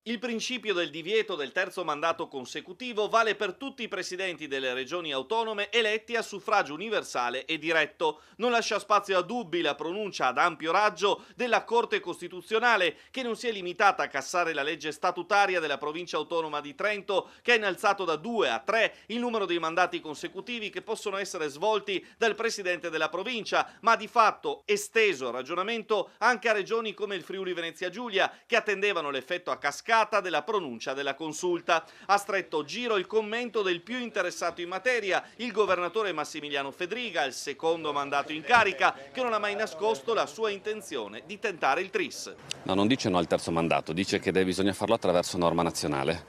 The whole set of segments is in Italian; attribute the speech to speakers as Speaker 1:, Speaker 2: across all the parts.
Speaker 1: Il principio del divieto del terzo mandato consecutivo vale per tutti i presidenti delle regioni autonome eletti a suffragio universale e diretto. Non lascia spazio a dubbi la pronuncia ad ampio raggio della Corte Costituzionale, che non si è limitata a cassare la legge statutaria della provincia autonoma di Trento, che ha innalzato da 2 a 3 il numero dei mandati consecutivi che possono essere svolti dal presidente della provincia, ma ha di fatto esteso il ragionamento anche a regioni come il Friuli Venezia Giulia, che attendevano l'effetto a cascata della pronuncia della consulta. Ha stretto giro il commento del più interessato in materia, il governatore Massimiliano Fedriga, il secondo mandato in carica, che non ha mai nascosto la sua intenzione di tentare il tris.
Speaker 2: No, non dice no al terzo mandato, dice che bisogna farlo attraverso norma nazionale.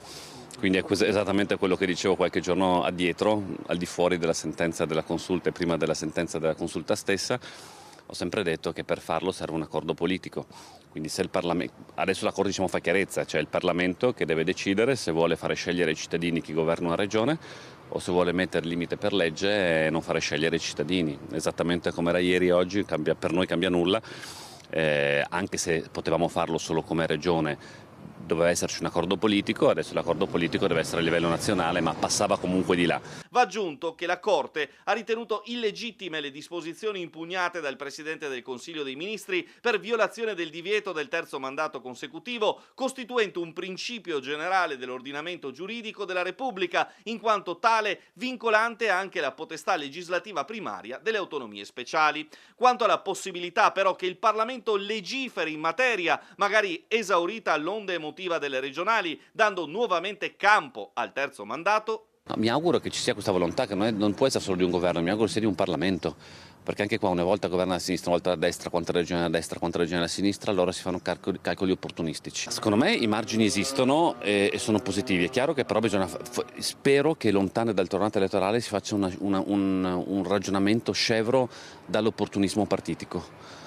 Speaker 2: Quindi è esattamente quello che dicevo qualche giorno addietro, al di fuori della sentenza della consulta e prima della sentenza della consulta stessa. Ho sempre detto che per farlo serve un accordo politico, quindi se il Parlamento, adesso l'accordo fa chiarezza, cioè il Parlamento che deve decidere se vuole fare scegliere ai cittadini chi governa una regione o se vuole mettere limite per legge e non fare scegliere i cittadini, esattamente come era ieri e oggi, per noi cambia nulla, anche se potevamo farlo solo come regione. Doveva esserci un accordo politico, adesso l'accordo politico deve essere a livello nazionale, ma passava comunque di là.
Speaker 1: Va aggiunto che la Corte ha ritenuto illegittime le disposizioni impugnate dal Presidente del Consiglio dei Ministri per violazione del divieto del terzo mandato consecutivo, costituente un principio generale dell'ordinamento giuridico della Repubblica, in quanto tale vincolante anche la potestà legislativa primaria delle autonomie speciali. Quanto alla possibilità però che il Parlamento legiferi in materia, magari esaurita l'onda emotiva delle regionali, dando nuovamente campo al terzo mandato.
Speaker 2: No, mi auguro che ci sia questa volontà, che non può essere solo di un governo, mi auguro sia di un Parlamento, perché anche qua una volta governa la sinistra, una volta la destra, quante regioni a destra, quante regioni a sinistra, allora si fanno calcoli opportunistici. Secondo me i margini esistono e sono positivi, è chiaro che però spero che lontano dal tornante elettorale si faccia un ragionamento scevro dall'opportunismo partitico.